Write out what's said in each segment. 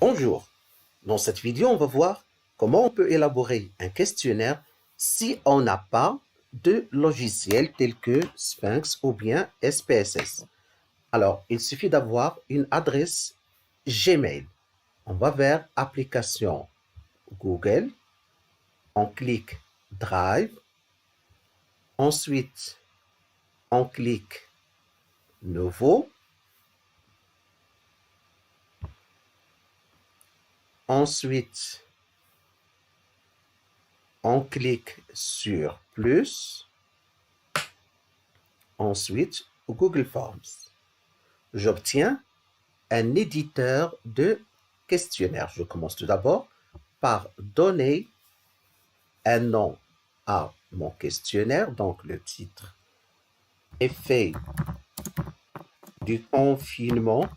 Bonjour, dans cette vidéo, on va voir comment on peut élaborer un questionnaire si on n'a pas de logiciel tel que Sphinx ou bien SPSS. Alors, il suffit d'avoir une adresse Gmail. On va vers Application Google, on clique Drive, ensuite on clique Nouveau, ensuite on clique sur Plus, ensuite Google Forms. J'obtiens un éditeur de questionnaire. Je commence tout d'abord par donner un nom à mon questionnaire, donc le titre Effet du confinement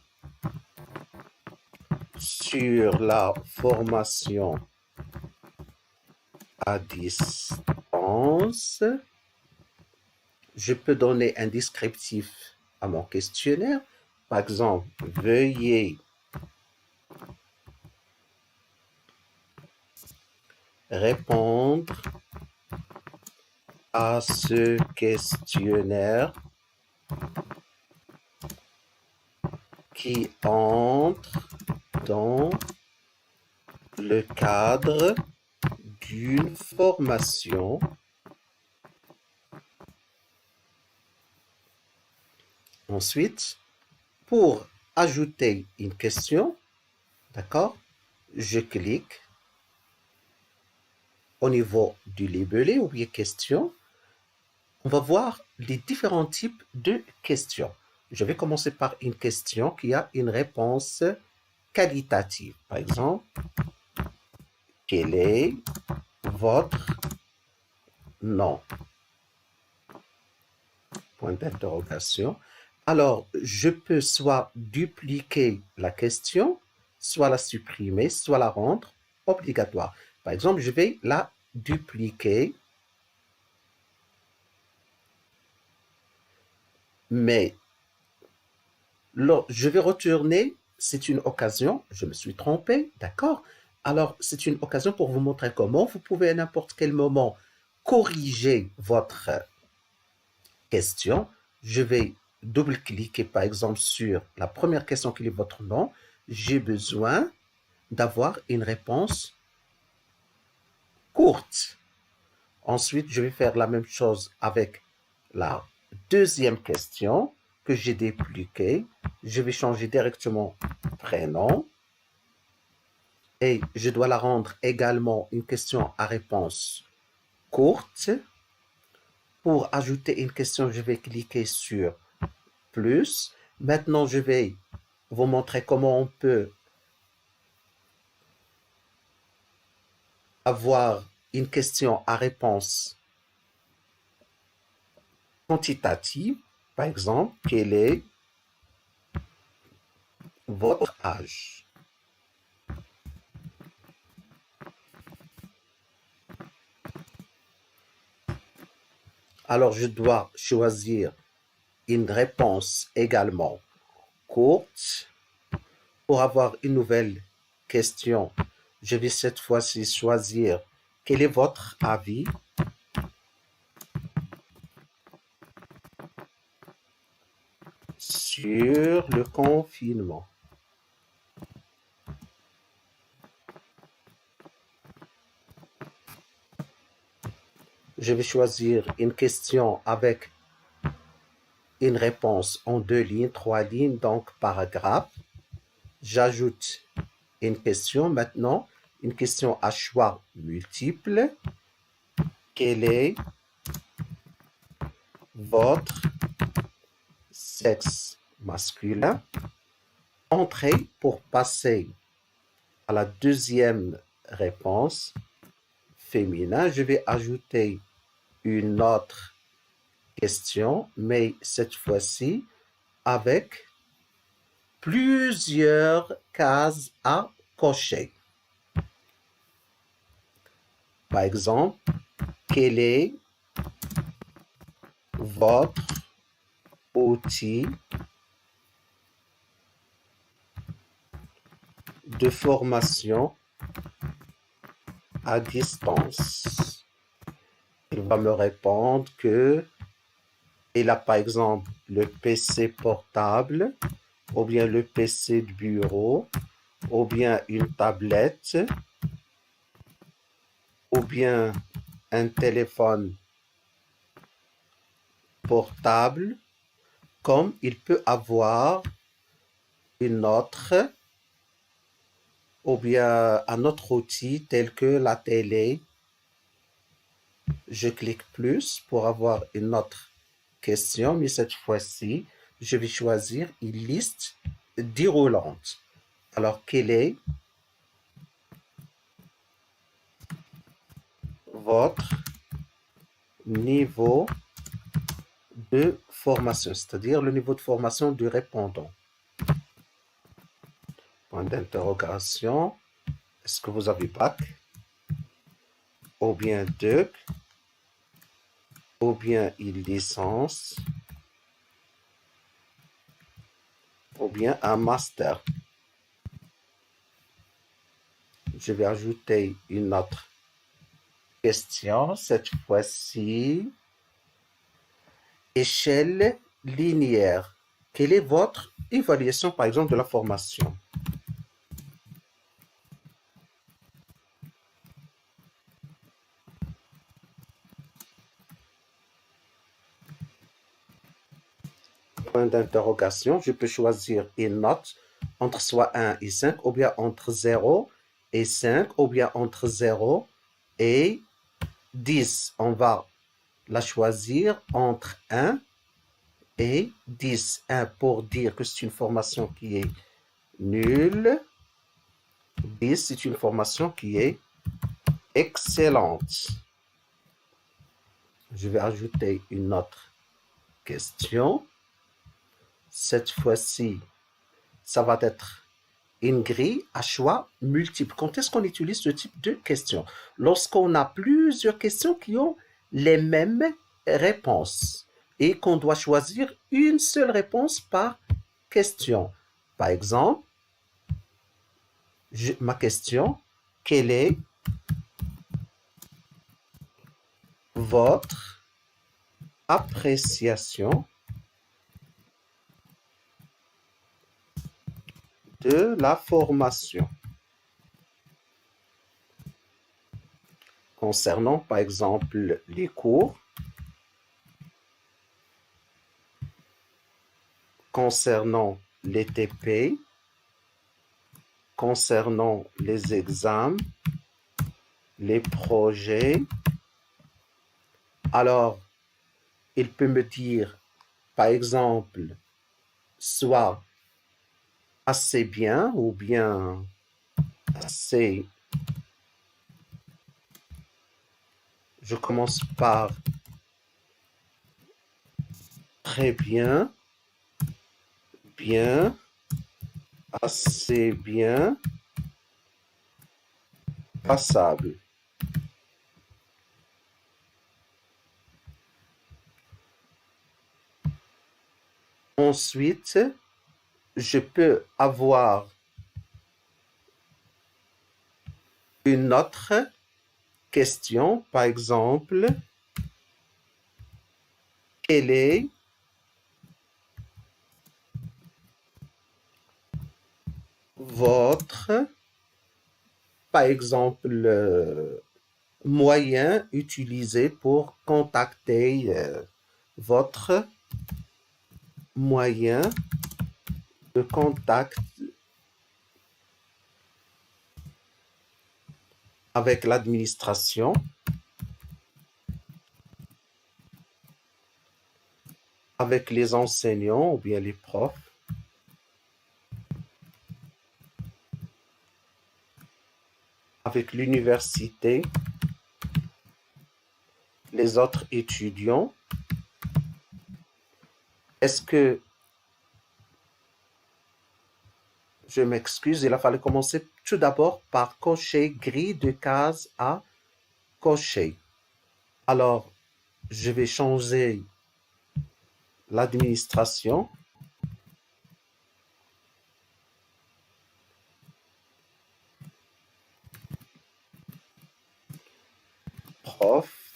sur la formation à distance. Je peux donner un descriptif à mon questionnaire. Par exemple, veuillez répondre à ce questionnaire qui entre dans le cadre d'une formation Ensuite, pour ajouter une question, d'accord, je clique au niveau du libellé ou bien question. On va voir les différents types de questions. Je vais commencer par une question qui a une réponse qualitative. Par exemple, quel est votre nom? Point d'interrogation. Alors, je peux soit dupliquer la question, soit la supprimer, soit la rendre obligatoire. Par exemple, je vais la dupliquer, mais je vais retourner, c'est une occasion, je me suis trompé, d'accord? Alors, c'est une occasion pour vous montrer comment vous pouvez à n'importe quel moment corriger votre question. Je vais double-cliquer par exemple sur la première question qui est votre nom. J'ai besoin d'avoir une réponse courte. Ensuite, je vais faire la même chose avec la deuxième question que j'ai dupliquée. Je vais changer directement prénom et je dois la rendre également une question à réponse courte. Pour ajouter une question, je vais cliquer sur plus. Maintenant, je vais vous montrer comment on peut avoir une question à réponse quantitative. Par exemple, quel est votre âge? Alors, je dois choisir une réponse également courte. Pour avoir une nouvelle question, je vais cette fois-ci choisir quel est votre avis sur le confinement. Je vais choisir une question avec une réponse en 2 lignes, 3 lignes, donc paragraphe. J'ajoute une question maintenant, une question à choix multiple. Quel est votre sexe masculin? Entrée pour passer à la deuxième réponse féminin. Je vais ajouter une autre question, mais cette fois-ci avec plusieurs cases à cocher. Par exemple, quel est votre outil de formation à distance. Il va me répondre que il a par exemple le PC portable, ou bien le PC de bureau, ou bien une tablette, ou bien un téléphone portable, comme il peut avoir une autre, ou bien un autre outil tel que la télé. Je clique plus pour avoir une autre question, mais cette fois-ci, je vais choisir une liste déroulante. Alors, quel est votre niveau de formation, c'est-à-dire le niveau de formation du répondant? Point d'interrogation. Est-ce que vous avez bac? Ou bien DEC? Ou bien une licence? Ou bien un master? Je vais ajouter une autre question, cette fois-ci. Échelle linéaire. Quelle est votre évaluation, par exemple, de la formation? Point d'interrogation. Je peux choisir une note entre soit 1 et 5, ou bien entre 0 et 5, ou bien entre 0 et 10. On va la choisir entre 1 et 10. 1 pour dire que c'est une formation qui est nulle. 10, c'est une formation qui est excellente. Je vais ajouter une autre question. Cette fois-ci, ça va être une grille à choix multiple. Quand est-ce qu'on utilise ce type de questions? Lorsqu'on a plusieurs questions qui ont les mêmes réponses et qu'on doit choisir une seule réponse par question. Par exemple, ma question, quelle est votre appréciation de la formation concernant, par exemple, les cours, concernant les TP, concernant les examens, les projets. Alors, il peut me dire, par exemple, soit assez bien ou bien assez. Je commence par très bien, bien, assez bien, passable. Ensuite, je peux avoir une autre question, par exemple, quelle est votre, par exemple, moyen utilisé pour contacter votre moyen de contact avec l'administration, avec les enseignants ou bien les profs, avec l'université, les autres étudiants. Est-ce que, je m'excuse, il a fallu commencer tout d'abord par cocher grille de cases à cocher. Alors, je vais changer l'administration. prof,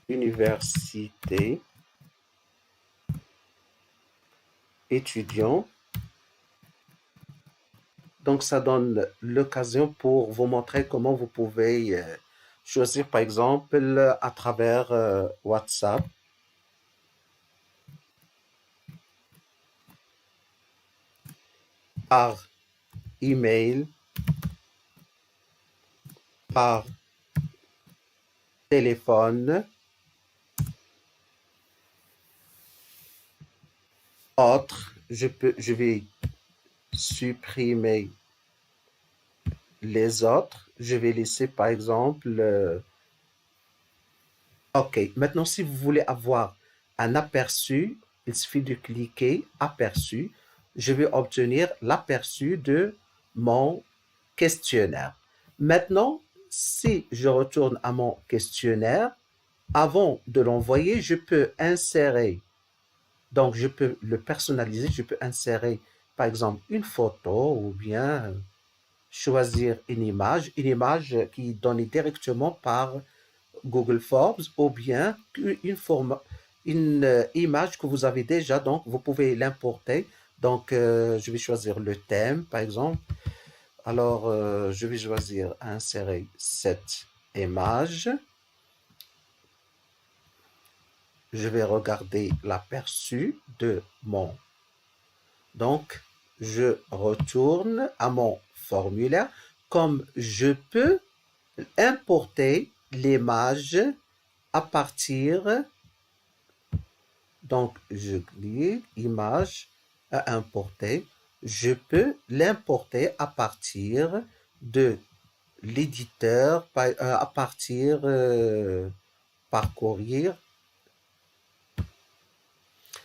université, étudiant. Donc, ça donne l'occasion pour vous montrer comment vous pouvez choisir, par exemple, à travers WhatsApp, par email, par téléphone, autre. Je vais supprimer les autres. Je vais laisser, par exemple, OK. Maintenant, si vous voulez avoir un aperçu, il suffit de cliquer aperçu. Je vais obtenir l'aperçu de mon questionnaire. Maintenant, si je retourne à mon questionnaire, avant de l'envoyer, je peux insérer, donc je peux le personnaliser, je peux insérer par exemple une photo ou bien choisir une image qui est donnée directement par Google Forms ou bien une image que vous avez déjà, donc vous pouvez l'importer. Donc, je vais choisir le thème, par exemple. Alors, je vais choisir insérer cette image. Je vais regarder l'aperçu de mon. Donc, je retourne à mon formulaire. Comme je peux importer l'image à partir, donc je clique image à importer, je peux l'importer à partir de l'éditeur, à partir par courrier.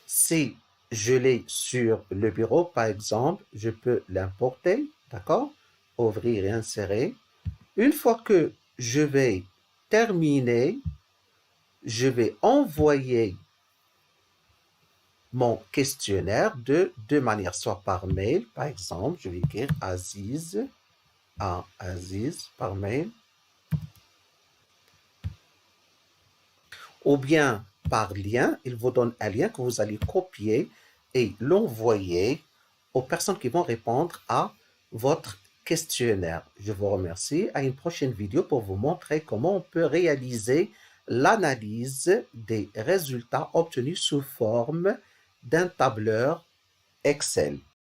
Si je l'ai sur le bureau, par exemple, je peux l'importer, d'accord? Ouvrir et insérer. Une fois que je vais terminer, je vais envoyer mon questionnaire de deux manières, soit par mail, par exemple, je vais écrire Aziz à Aziz par mail, ou bien par lien, il vous donne un lien que vous allez copier et l'envoyer aux personnes qui vont répondre à votre questionnaire. Je vous remercie. À une prochaine vidéo pour vous montrer comment on peut réaliser l'analyse des résultats obtenus sous forme d'un tableur Excel.